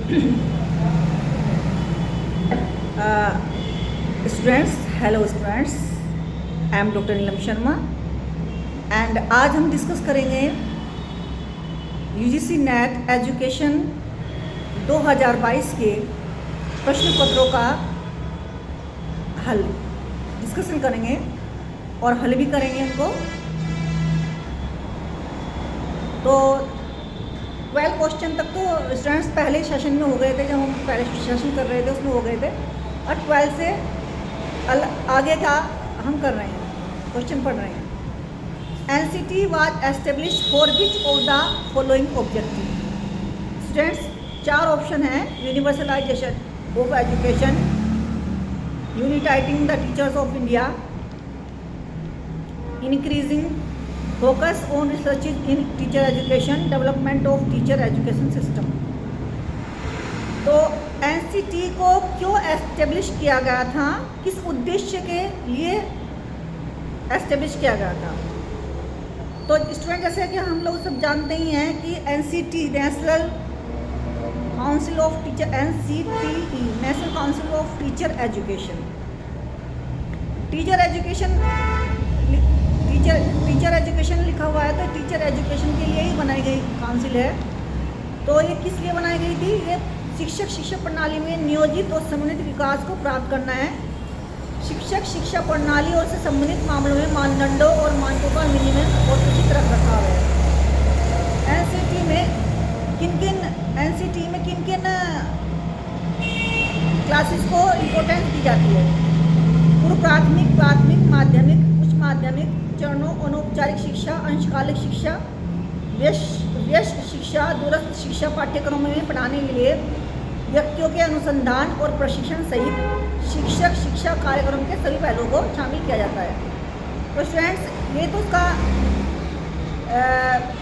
Students, hello students, I am doctor Neelam Sharma and आज हम discuss करेंगे यूजीसी नेट एजुकेशन 2022 के प्रश्न पत्रों का हल डिस्कशन करेंगे और हल भी करेंगे उनको। तो 12 क्वेश्चन तक तो स्टूडेंट्स पहले सेशन में हो गए थे, जब हम पहले सेशन कर रहे थे उसमें हो गए थे, और 12 से आगे का हम कर रहे हैं, क्वेश्चन पढ़ रहे हैं। NCT was establish for which of the following objective. Students, 4 option हैं: universalisation of education, uniting the teachers of India, increasing focus on research in teacher education, development of teacher education system. तो NCT को क्यों establish किया गया था, किस उद्देश्य के लिए एस्टेब्लिश किया गया था? तो स्टूडेंट, जैसे कि हम लोग सब जानते ही हैं कि NCT national council of teacher, NCTE national council of teacher education, teacher education लिखा हुआ है, तो टीचर एजुकेशन के लिए ही बनाई गई काउंसिल है। तो ये किस लिए बनाई गई थी? ये शिक्षक शिक्षा प्रणाली में नियोजित और समन्वित विकास को प्राप्त करना है। शिक्षक शिक्षा प्रणाली और से संबंधित मामलों में मानदंडों और मानकों का विनियमन और उचित रख रखाव है। एनसीटी में किन किन क्लासेस को इम्पोर्टेंस दी जाती है? पूर्व प्राथमिक, प्राथमिक, माध्यमिक, उच्च माध्यमिक चरणों, अनौपचारिक शिक्षा, अंशकालिक शिक्षा, व्यस्त शिक्षा, दूरस्थ शिक्षा पाठ्यक्रमों में पढ़ाने के लिए व्यक्तियों के अनुसंधान और प्रशिक्षण सहित शिक्षक शिक्षा कार्यक्रम के सभी पहलुओं को शामिल किया जाता है। तो स्टूडेंट्स, ये तो उसका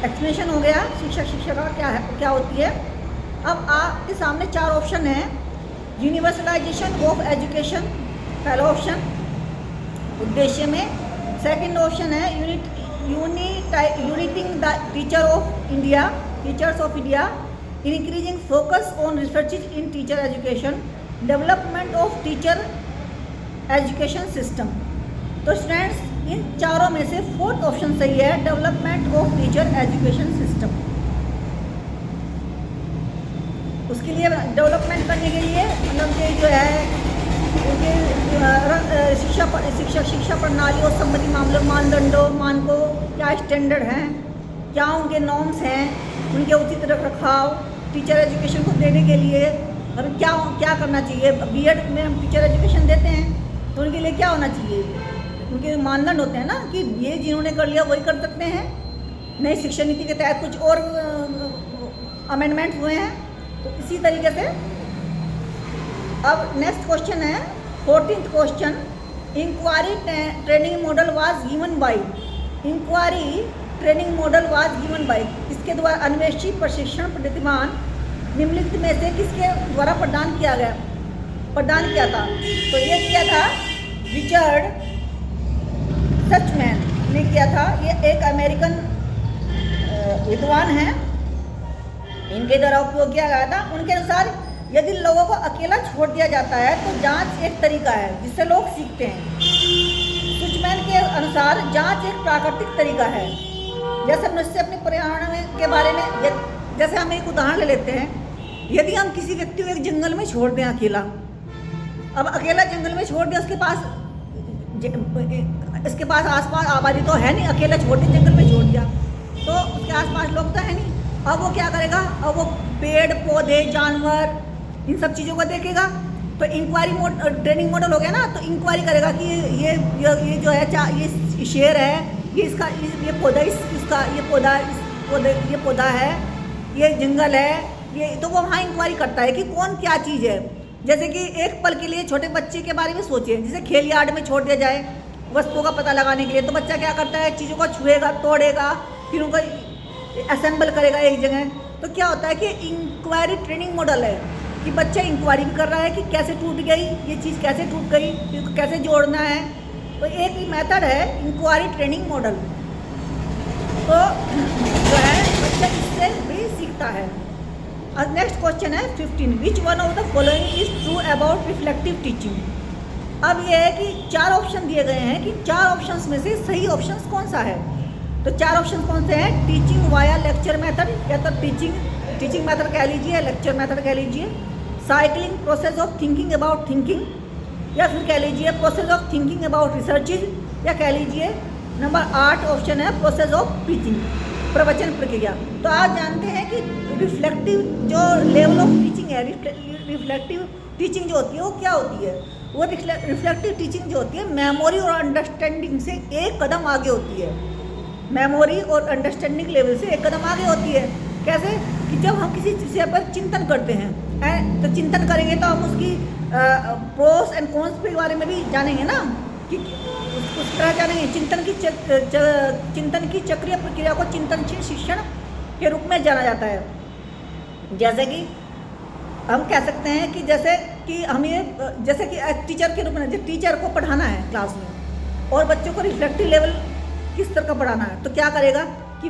एक्सप्लेनेशन हो गया शिक्षक शिक्षा का क्या होती है। अब आपके सामने 4 ऑप्शन हैं। यूनिवर्सलाइजेशन ऑफ एजुकेशन पहला ऑप्शन उद्देश्य में, सेकंड ऑप्शन है uniting the teachers of India, increasing focus on research in teacher education, development of teacher education system. तो स्टूडेंट्स, इन चारों में से 4th ऑप्शन सही है, development of teacher education system. उसके लिए डेवलपमेंट करने के लिए मतलब ये जो है उनके शिक्षा प्रणाली और संबंधी मामलों, मानदंडों, मानकों, क्या स्टैंडर्ड हैं, क्या उनके नॉर्म्स हैं, उनके उचित रखरखाव, टीचर एजुकेशन को देने के लिए हमें क्या करना चाहिए। बीएड में हम टीचर एजुकेशन देते हैं तो उनके लिए क्या होना चाहिए? उनके मानदंड होते हैं ना कि ये जिन्होंने कर लिया वही कर सकते हैं। नई शिक्षा नीति के तहत कुछ और अमेंडमेंट हुए हैं, तो इसी तरीके से। अब नेक्स्ट क्वेश्चन है 14th question. Inquiry training model was given by इसके द्वारा अन्वेषी प्रशिक्षण प्रतिमान निम्नलिखित में से किसके द्वारा प्रदान किया था? तो ये किया था रिचर्ड सचमैन ने किया था। ये एक अमेरिकन विद्वान हैं, इनके द्वारा उपयोग किया गया था। उनके अनुसार यदि लोगों को अकेला छोड़ दिया जाता है तो जांच एक तरीका है जिससे लोग सीखते हैं। सुचमैन के अनुसार जांच एक प्राकृतिक तरीका है। जैसे मनुष्य अपने पर्यावरण के बारे में, जैसे हम एक उदाहरण ले लेते हैं, यदि हम किसी व्यक्ति को एक जंगल में छोड़ दें अकेला, अब अकेला जंगल में छोड़ दें, इसके पास आसपास आबादी तो है नहीं, अकेला छोड़ दें, जंगल में छोड़ दिया तो उसके आसपास लोग तो है नहीं। अब वो क्या करेगा? अब वो पेड़ पौधे जानवर इन सब चीज़ों को देखेगा। तो इंक्वायरी ट्रेनिंग मॉडल हो गया ना, तो इंक्वायरी करेगा कि ये जो है, ये शेर है, ये पौधा है, ये जंगल है, ये तो वो वहाँ इंक्वायरी करता है कि कौन क्या चीज़ है। जैसे कि एक पल के लिए छोटे बच्चे के बारे में सोचिए, जैसे खेल यार्ड में छोड़ दिया जाए वस्तुओं का पता लगाने के लिए, तो बच्चा क्या करता है? चीज़ों को छुएगा, तोड़ेगा, फिर उनको असेंबल करेगा एक जगह। तो क्या होता है कि इंक्वायरी ट्रेनिंग मॉडल है कि बच्चा इंक्वायरी भी कर रहा है कि कैसे टूट गई ये चीज़, कैसे टूट गई, इसको कैसे जोड़ना है। तो एक मेथड है इंक्वायरी ट्रेनिंग मॉडल। तो जो है बच्चा इससे भी सीखता है। नेक्स्ट क्वेश्चन है 15, which one of the following is true about reflective teaching. अब ये है कि 4 ऑप्शन दिए गए हैं कि 4 ऑप्शंस में से सही ऑप्शन कौन सा है। तो 4 ऑप्शन कौन से हैं? टीचिंग वाया लेक्चर मेथड, या तो टीचिंग मेथड कह लीजिए, लेक्चर मेथड कह लीजिए, cycling process of thinking about thinking, या फिर कह लीजिए process of thinking about researches, या कह लीजिए नंबर 8 ऑप्शन है प्रोसेस ऑफ टीचिंग, प्रवचन प्रक्रिया। तो आप जानते हैं कि रिफ्लेक्टिव जो लेवल ऑफ टीचिंग है, रिफ्लेक्टिव टीचिंग जो होती है वो क्या होती है? वो रिफ्लेक्टिव टीचिंग जो होती है मेमोरी और अंडरस्टैंडिंग से एक कदम आगे होती है। मेमोरी और अंडरस्टैंडिंग लेवल से एक कदम आगे होती है। कैसे? कि जब हम किसी विषय पर चिंतन करते हैं, तो चिंतन करेंगे तो हम उसकी प्रोस एंड कॉन्स के बारे में भी जानेंगे ना, कि उस तरह जानेंगे। चिंतन की चक्रीय प्रक्रिया को चिंतनशील शिक्षण के रूप में जाना जाता है। जैसे कि हम कह सकते हैं कि जैसे कि टीचर के रूप में, जब टीचर को पढ़ाना है क्लास में और बच्चों को रिफ्लेक्टिव लेवल किस तरह का पढ़ाना है, तो क्या करेगा कि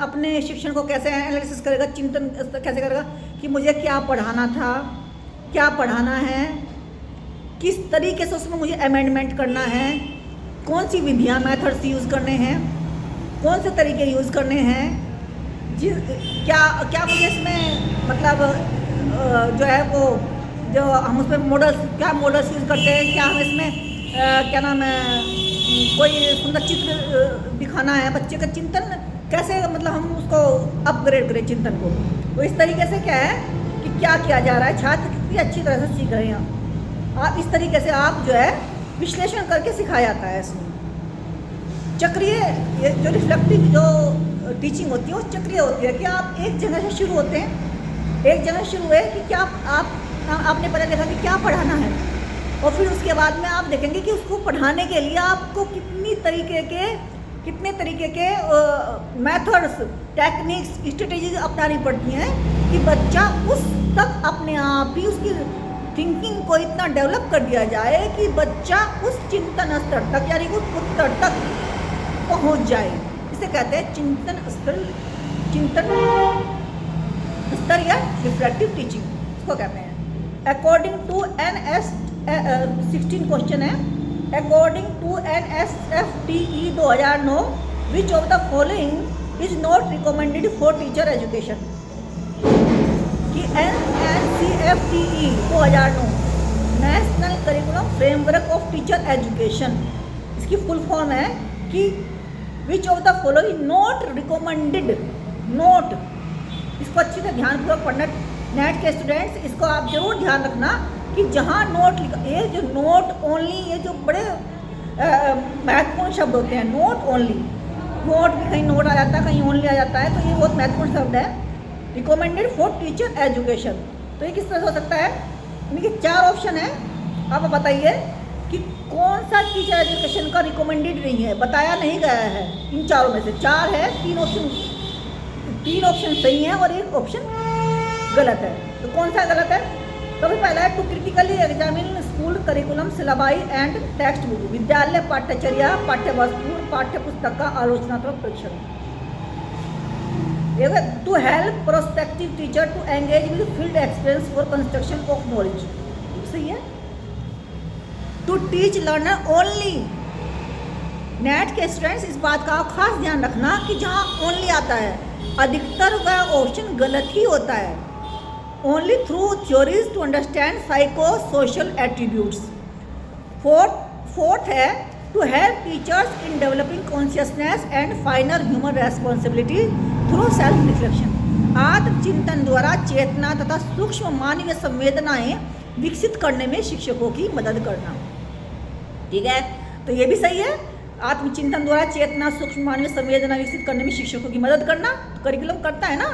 अपने शिक्षण को कैसे एनालिसिस करेगा, चिंतन कैसे करेगा कि मुझे क्या पढ़ाना था, क्या पढ़ाना है, किस तरीके से उसमें मुझे अमेंडमेंट करना है, कौन सी विधियाँ मेथड्स यूज़ करने हैं, कौन से तरीके यूज़ करने हैं, क्या मुझे इसमें मतलब जो है वो जो हम उसमें मॉडल्स यूज़ करते हैं, क्या हम इसमें क्या नाम है कोई सुंदर चित्र दिखाना है, बच्चे का चिंतन कैसे मतलब हम उसको अपग्रेड करें चिंतन को। तो इस तरीके से क्या है कि क्या किया जा रहा है, छात्र कितनी अच्छी तरह से सीख रहे हैं। आप इस तरीके से आप जो है विश्लेषण करके सिखाया जाता है। इसमें चक्रीय जो रिफ्लेक्टिव जो टीचिंग होती है वो चक्रीय होती है कि आप एक जगह से शुरू होते हैं, एक जगह शुरू हुए कि क्या आपने पहले देखा कि क्या पढ़ाना है, और फिर उसके बाद में आप देखेंगे कि उसको पढ़ाने के लिए आपको कितने तरीके के मेथड्स, टेक्निक्स, स्ट्रेटेजीज अपनानी पड़ती हैं कि बच्चा उस तक अपने आप ही उसकी थिंकिंग को इतना डेवलप कर दिया जाए कि बच्चा उस चिंतन स्तर तक यानी उस उत्तर तक पहुंच जाए। इसे कहते हैं चिंतन स्तर या रिफ्लेक्टिव टीचिंग इसको कहते हैं। अकॉर्डिंग टू NS 16 क्वेश्चन है, according to NSFTE 2009 which of the following is not recommended for teacher education. कि NCFTE 2009 national curriculum framework of teacher education, इसकी फुल फॉर्म है कि which of the following not recommended, note, इसको अच्छी से ध्यानपूर्वक पढ़ना नेट के स्टूडेंट्स, इसको आप जरूर ध्यान रखना कि जहाँ नोट लिखा, ये जो नोट ओनली, ये जो बड़े महत्वपूर्ण शब्द होते हैं, नोट ओनली, नोट भी कहीं नोट आ जाता है, कहीं ओनली आ जाता है, तो ये बहुत महत्वपूर्ण शब्द है। रिकमेंडेड फॉर टीचर एजुकेशन, तो ये किस तरह से हो सकता है? यानी कि 4 ऑप्शन है, आप बताइए कि कौन सा टीचर एजुकेशन का रिकमेंडेड नहीं है, बताया नहीं गया है। इन चारों में से 4 है, 3 ऑप्शन सही हैं और 1 ऑप्शन गलत है। तो कौन सा गलत है? सबसे पहला है to critically examine school curriculum syllabi and textbook, विद्यालय पाठ्यचर्या, पाठ्यवस्तु, पाठ्यपुस्तक का आलोचनात्मक परीक्षण। To help prospective teacher to engage with field experience for construction of knowledge, सही है। To teach learner only, NET के स्टूडेंट्स इस बात का खास ध्यान रखना कि जहाँ ओनली आता है अधिकतर का ऑप्शन गलत ही होता है। Only through theories to understand psycho social attributes. Fourth है to help teachers in developing consciousness and final human responsibility through self reflection, आत्मचिंतन द्वारा चेतना तथा सूक्ष्म मानवीय संवेदनाएं विकसित करने में शिक्षकों की मदद करना। ठीक है, तो ये भी सही है, आत्मचिंतन द्वारा चेतना सूक्ष्म मानवीय संवेदना विकसित करने में शिक्षकों की मदद करना। तो करिकुलम करता है ना,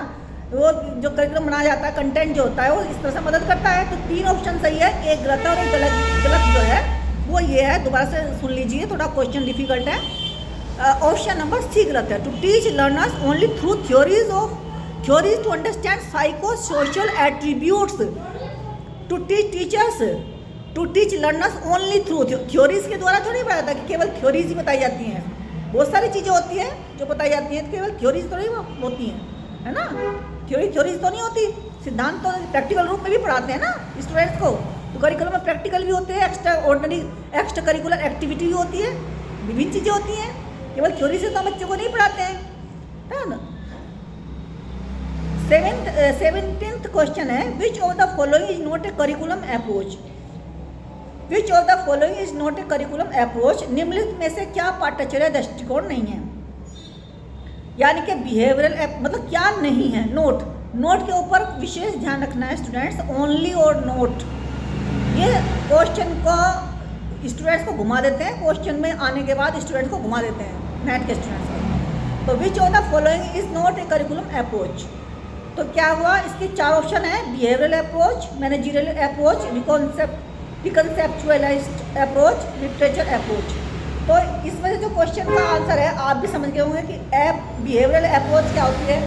वो जो करिकुलम बनाया जाता है, कंटेंट जो होता है वो इस तरह से मदद करता है। तो 3 ऑप्शन सही है, 1 गलत है और 1 गलत जो है वो ये है, दोबारा से सुन लीजिए, थोड़ा क्वेश्चन डिफिकल्ट है। ऑप्शन नंबर सी गलत है। To teach learners only through theories to understand psycho social attributes, to teach learners only through theories के द्वारा थोड़ी बताया जाता है कि केवल थ्योरीज ही बताई जाती हैं। बहुत सारी चीज़ें होती हैं जो बताई जाती हैं, केवल थ्योरीज थोड़ी होती हैं, है ना। थ्योरी तो नहीं होती, सिद्धांत तो प्रैक्टिकल रूप में भी पढ़ाते हैं ना स्टूडेंट्स को। तो करिकुलम में प्रैक्टिकल भी होते हैं, एक्स्ट्रा करिकुलर एक्टिविटी भी होती है, विभिन्न चीज़ें होती हैं। केवल थ्योरी से तो बच्चों को नहीं पढ़ाते हैं, है ना। 17th क्वेश्चन है, which of the following is not a curriculum approach. Which of the following is not a curriculum approach, निम्नलिखित में से क्या पाठ्यचर्या दृष्टिकोण नहीं है। यानी कि बिहेवियरल मतलब क्या नहीं है। नोट के ऊपर विशेष ध्यान रखना है स्टूडेंट्स, ओनली और नोट। ये क्वेश्चन को स्टूडेंट्स को घुमा देते हैं, क्वेश्चन में आने के बाद स्टूडेंट्स को घुमा देते हैं, मैथ के स्टूडेंट्स को। तो which of the following is not a curriculum approach, तो क्या हुआ, इसके 4 ऑप्शन है, behavioural approach, managerial approach, reconceptualised approach, literature approach. तो इसमें से जो क्वेश्चन का आंसर है आप भी समझ गए होंगे कि बिहेवियरल अप्रोच क्या होती है।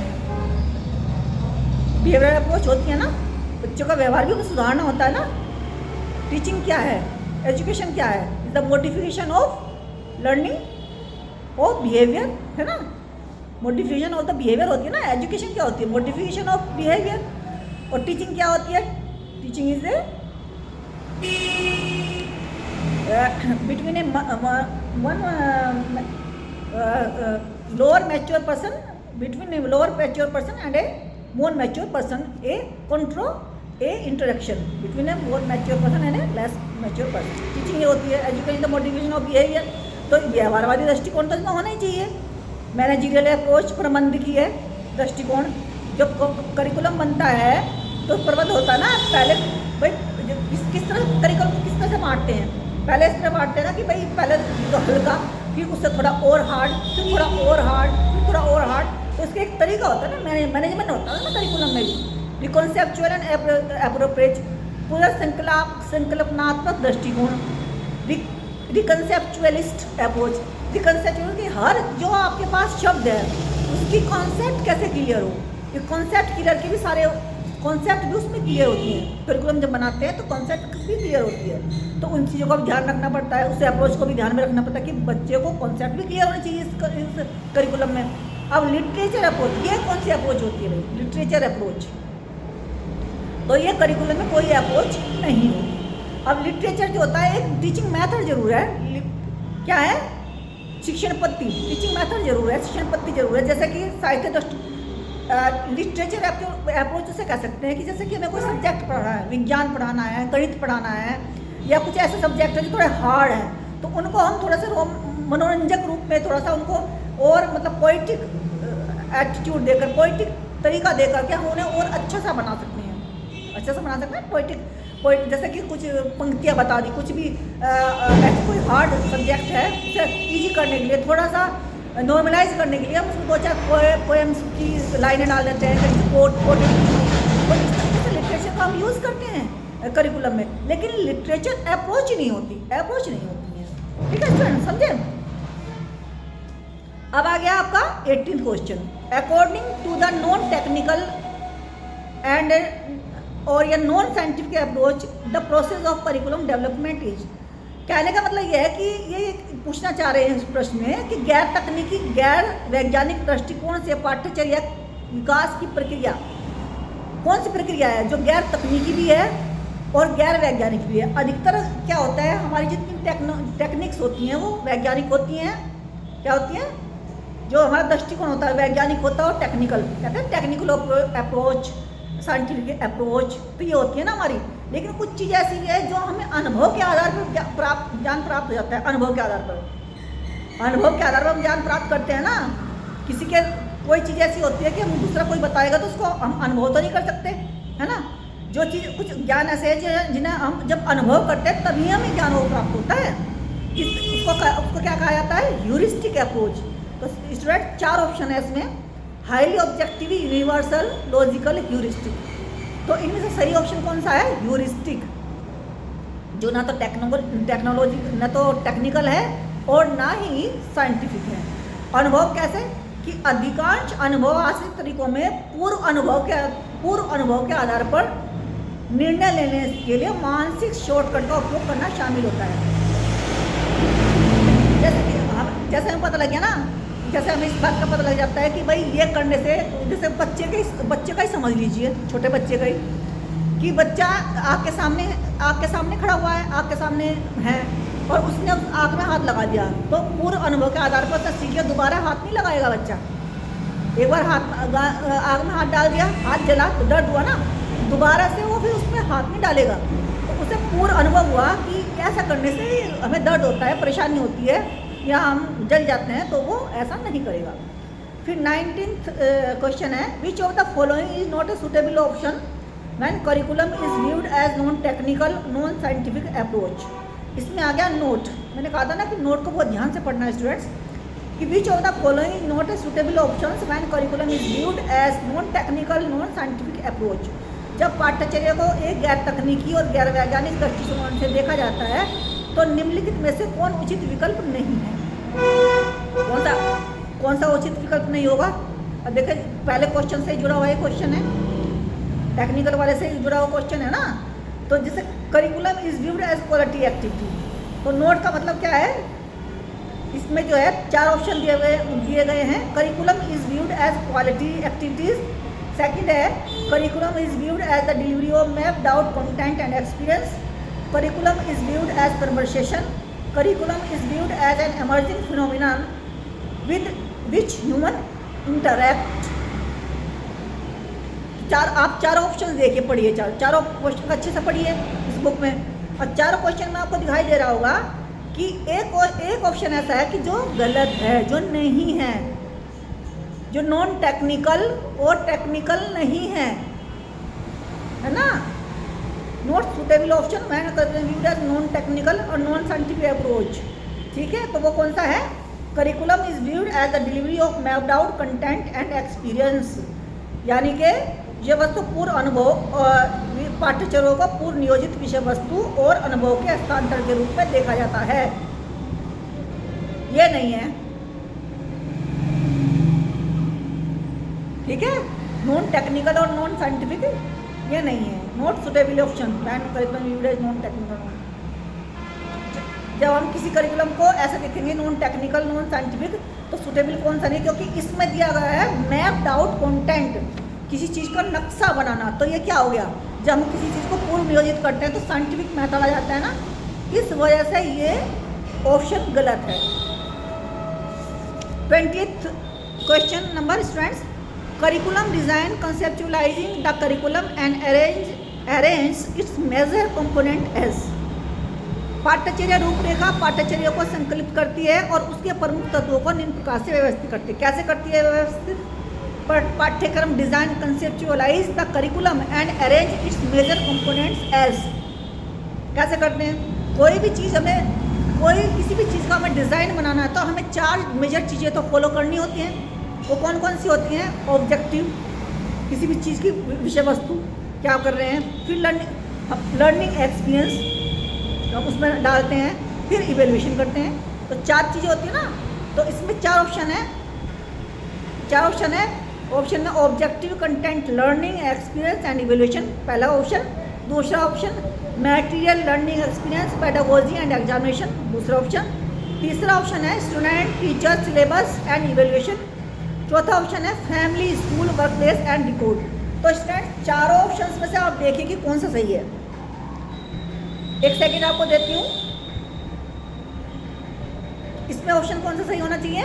बिहेवियरल अप्रोच होती है ना, बच्चों का व्यवहार भी सुधारना होता है ना। टीचिंग क्या है, एजुकेशन क्या है, is the modification of learning of behaviour, है ना। मोडिफिकेशन ऑफ द बिहेवियर होती है ना, एजुकेशन क्या होती है, मोडिफिकेशन ऑफ बिहेवियर। और टीचिंग क्या होती है, teaching is a between a lower mature person, between a lower mature person and A more mature person, A interaction between A more mature person and A less mature person. Teaching ये होती है, education the motivation of behaviour. तो व्यवहारवादी दृष्टिकोण तो इसमें होना ही चाहिए। Managerial approach, प्रबंधकीय दृष्टिकोण, जब करिकुलम बनता है तो प्रबंध होता है ना, पहले भाई किस तरह करिकुलम को किस तरह से बांटते हैं। पहले इस तरह बांटते हैं ना कि भाई पहले तो हल्का, फिर उससे थोड़ा और हार्ड, फिर थोड़ा और हार्ड, फिर थोड़ा और हार्ड। तो इसका एक तरीका होता है ना, मैनेजमेंट होता है ना करिकुलम में भी। रिकॉन्सेप्चुअल एंड एप्रोप्रिएट, पूरा संकल्पनात्मक दृष्टिकोण, रिकॉन्सेप्चुअलिस्ट अप्रोच। रिकॉन्सेप्चुअल कि हर जो आपके पास शब्द है उसकी कॉन्सेप्ट कैसे क्लियर हो, ये कॉन्सेप्ट क्लियर के भी सारे कॉन्सेप्ट भी उसमें क्लियर होती हैं। करिकुलम जब बनाते हैं तो कॉन्सेप्ट भी क्लियर होती है, तो उन चीज़ों का भी ध्यान रखना पड़ता है। उससे अप्रोच को भी ध्यान में रखना पड़ता है कि बच्चे को कॉन्सेप्ट भी क्लियर होनी चाहिए इस करिकुलम में। अब लिटरेचर अप्रोच, ये कौन सी अप्रोच होती है भाई, लिटरेचर अप्रोच। तो ये करिकुलम में कोई अप्रोच नहीं होती। अब लिटरेचर जो होता है एक टीचिंग मेथड जरूर है, क्या है, शिक्षण पद्धति, टीचिंग मेथड जरूर है, शिक्षण पद्धति जरूर है। जैसे कि साहित्य लिटरेचर अप्रोच उसे कह सकते हैं कि जैसे कि हमें कोई सब्जेक्ट पढ़ना है, विज्ञान पढ़ाना है, गणित पढ़ाना है, या कुछ ऐसे सब्जेक्ट है जो थोड़े हार्ड है, तो उनको हम थोड़ा सा मनोरंजक रूप में थोड़ा सा उनको और मतलब पोइटिक एटीट्यूड देकर, पोइटिक तरीका देकर के हम उन्हें और अच्छा सा बना सकते हैं, अच्छा सा बना सकते हैं। पोइटिक जैसे कि कुछ पंक्तियाँ बता दी, कुछ भी ऐसे कोई हार्ड सब्जेक्ट है उसे ईजी करने के लिए, थोड़ा सा नॉर्मलाइज करने के लिए हम उसमें 2-4 पोएम्स की लाइनें डाल देते हैं, कोट इस तरीके से लिटरेचर का हम यूज़ करते हैं करिकुलम में। लेकिन लिटरेचर अप्रोच नहीं होती है, ठीक है स्टूडेंट, समझे। अब आ गया आपका 18th question, according to the non technical and और या non scientific approach the process of curriculum development is. कहने का मतलब यह है कि ये पूछना चाह रहे हैं इस प्रश्न में कि गैर तकनीकी, गैर वैज्ञानिक दृष्टिकोण से पाठ्यचर्या विकास की प्रक्रिया कौन सी प्रक्रिया है जो गैर तकनीकी भी है और गैर वैज्ञानिक भी है। अधिकतर क्या होता है, हमारी जितनी टेक्निक्स होती हैं वो वैज्ञानिक होती हैं। क्या होती हैं, जो हमारा दृष्टिकोण होता है वैज्ञानिक होता है, और टेक्निकल कहते हैं टेक्निकल अप्रोच, साइंटिफिक अप्रोच, तो ये होती है ना हमारी। लेकिन कुछ चीज़ ऐसी भी है जो हमें अनुभव के आधार पर ज्ञान प्राप्त हो जाता है। अनुभव के आधार पर हम ज्ञान प्राप्त करते हैं ना। किसी के कोई चीज़ ऐसी होती है कि हम दूसरा कोई बताएगा तो उसको हम अनुभव तो नहीं कर सकते, है ना। जो चीज़ कुछ ज्ञान ऐसे है जिन्हें हम जब अनुभव करते हैं तभी हमें ज्ञान वो प्राप्त होता है। उसको क्या कहा जाता है, ह्यूरिस्टिक अप्रोच। तो स्टूडेंट 4 ऑप्शन है इसमें, highly objective, universal, logical, heuristic. तो इनमें से सही ऑप्शन कौन सा है, ह्यूरिस्टिक, जो ना तो टेक्नोलॉजी ना तो टेक्निकल है और ना ही साइंटिफिक है। अनुभव कैसे कि अधिकांश अनुभव आश्रित तरीकों में पूर्व अनुभव के आधार पर निर्णय लेने के लिए मानसिक शॉर्टकट का उपयोग करना शामिल होता है। जैसे हमें पता लग गया ना जैसे हमें इस बात का पता लग जाता है कि भाई ये करने से, जैसे बच्चे का ही समझ लीजिए, छोटे बच्चे का ही, कि बच्चा आग के सामने खड़ा हुआ है, आग के सामने है, और उसने उस आग में हाथ लगा दिया, तो पूर्व अनुभव के आधार पर उसने सीख लिया, दोबारा हाथ नहीं लगाएगा बच्चा। एक बार आग में हाथ डाल दिया, हाथ जला तो दर्द हुआ ना, दोबारा से वो फिर उसमें हाथ नहीं डालेगा। तो उसे पूर्व अनुभव हुआ कि ऐसा करने से हमें दर्द होता है, परेशानी होती है, या हम जल जाते हैं, तो वो ऐसा नहीं करेगा। फिर 19th क्वेश्चन है, which of the following is not a suitable option when curriculum is viewed as non technical non scientific approach. इसमें आ गया नोट। मैंने कहा था ना कि नोट को बहुत ध्यान से पढ़ना है स्टूडेंट्स, कि which of the following is not a suitable option when curriculum is viewed as non technical non scientific approach. जब पाठ्यचर्या को एक गैर तकनीकी और गैर वैज्ञानिक दृष्टिकोण से देखा जाता है, तो निम्नलिखित में से कौन उचित विकल्प नहीं है? कौन सा उचित विकल्प नहीं होगा? अब देखिए, पहले क्वेश्चन से जुड़ा हुआ ये क्वेश्चन है, टेक्निकल वाले से जुड़ा हुआ क्वेश्चन है ना। तो जैसे curriculum is viewed as quality activity, तो नोट का मतलब क्या है? इसमें जो है 4 ऑप्शन दिए गए हैं। Curriculum is viewed as quality activities. Second है, curriculum is viewed as the delivery of mapped out content and experience. Curriculum is viewed as conversation. Curriculum is viewed as an emerging phenomenon with which human interact। आप चारों option देखिए, पढ़िए, चारों question अच्छे से पढ़िए इस बुक में। और चारों क्वेश्चन में आपको दिखाई दे रहा होगा कि एक ऑप्शन ऐसा है कि जो गलत है, जो नहीं है, जो नॉन टेक्निकल और टेक्निकल नहीं है ना। नॉट सुटेबल ऑप्शन मैंने व्यूड एज नॉन टेक्निकल और नॉन साइंटिफिक अप्रोच। ठीक है, तो वो कौन सा है? Curriculum is viewed as the delivery of mapped out content and experience, यानी कि ये वस्तु पूर्व अनुभव और पाठ्यचर्या का पूर्व नियोजित विषय वस्तु और अनुभव के हस्तांतरण के रूप में देखा जाता है। ये नहीं है, ठीक है। नॉन टेक्निकल और नॉन साइंटिफिक ये नहीं है। Not suitable option man curriculum viewed as non technical. जब हम किसी करिकुलम को ऐसे देखेंगे नॉन टेक्निकल नॉन साइंटिफिक, तो सुटेबल कौन सा नहीं, क्योंकि इसमें दिया गया है मैप्ड आउट कंटेंट, किसी चीज़ का नक्शा बनाना। तो ये क्या हो गया? जब हम किसी चीज़ को पूर्व नियोजित करते हैं तो साइंटिफिक मेथड आ जाता है ना, इस वजह से ये ऑप्शन गलत है। 20th question number students, curriculum design conceptualising the curriculum and arrange its major component as. पाठ्यचर्या रूपरेखा पाठ्यचर्या को संकलित करती है और उसके प्रमुख तत्वों को निम्न प्रकार से व्यवस्थित करती है। कैसे करती है व्यवस्थित? पाठ्यक्रम design conceptualise the curriculum and arrange its major components as. कैसे करते हैं? कोई भी चीज़ किसी भी चीज़ का हमें डिज़ाइन बनाना है तो हमें 4 मेजर चीज़ें तो फॉलो करनी होती हैं। वो कौन कौन सी होती हैं? ऑब्जेक्टिव, किसी भी चीज़ की विषय वस्तु क्या कर रहे हैं, फिर लर्निंग एक्सपीरियंस हम उसमें डालते हैं, फिर इवेल्यूएशन करते हैं। तो 4 चीज़ें होती हैं ना, तो इसमें 4 ऑप्शन है। ऑप्शन में objective, content, learning experience and evaluation, पहला ऑप्शन। दूसरा option material, learning experience, pedagogy and examination, दूसरा ऑप्शन। तीसरा ऑप्शन है student, teacher, syllabus and evaluation. चौथा ऑप्शन है family, school, work place and record. तो स्टूडेंट, चारों ऑप्शंस में से आप देखिए कि कौन सा सही है। एक सेकेंड आपको देती हूँ, इसमें ऑप्शन कौन सा सही होना चाहिए?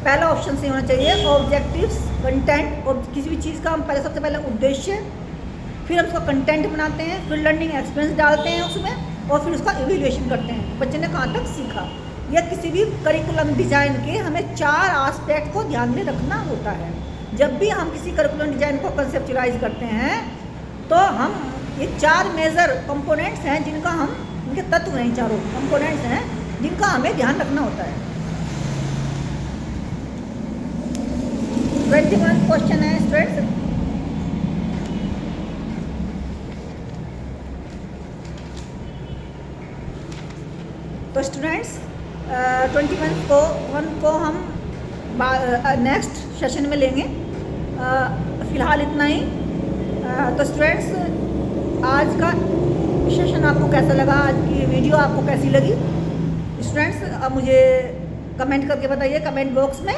पहला ऑप्शन सही होना चाहिए, ऑब्जेक्टिव्स, कंटेंट। और किसी भी चीज़ का हम सबसे पहले उद्देश्य, फिर हम उसका कंटेंट बनाते हैं, फिर लर्निंग एक्सपीरियंस डालते हैं उसमें, और फिर उसका इवेल्यूएशन करते हैं बच्चे ने कहाँ तक सीखा। यह किसी भी करिकुलम डिज़ाइन के हमें 4 एस्पेक्ट को ध्यान में रखना होता है। जब भी हम किसी करिकुलम डिज़ाइन को कंसेप्चुलाइज करते हैं तो हम ये 4 मेजर कंपोनेंट्स हैं जिनका हम, इनके तत्व नहीं, चारों कंपोनेंट्स हैं जिनका हमें ध्यान रखना होता है। 21 क्वेश्चन है स्टूडेंट्स, तो स्टूडेंट्स 21 को हम नेक्स्ट सेशन में लेंगे। फ़िलहाल इतना ही। तो स्टूडेंट्स, आज का सेशन आपको कैसा लगा, आज की वीडियो आपको कैसी लगी? स्टूडेंट्स, अब मुझे कमेंट करके बताइए कमेंट बॉक्स में।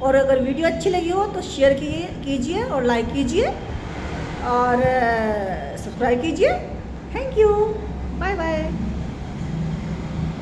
और अगर वीडियो अच्छी लगी हो तो शेयर कीजिए और लाइक कीजिए और सब्सक्राइब कीजिए। Thank you, bye bye.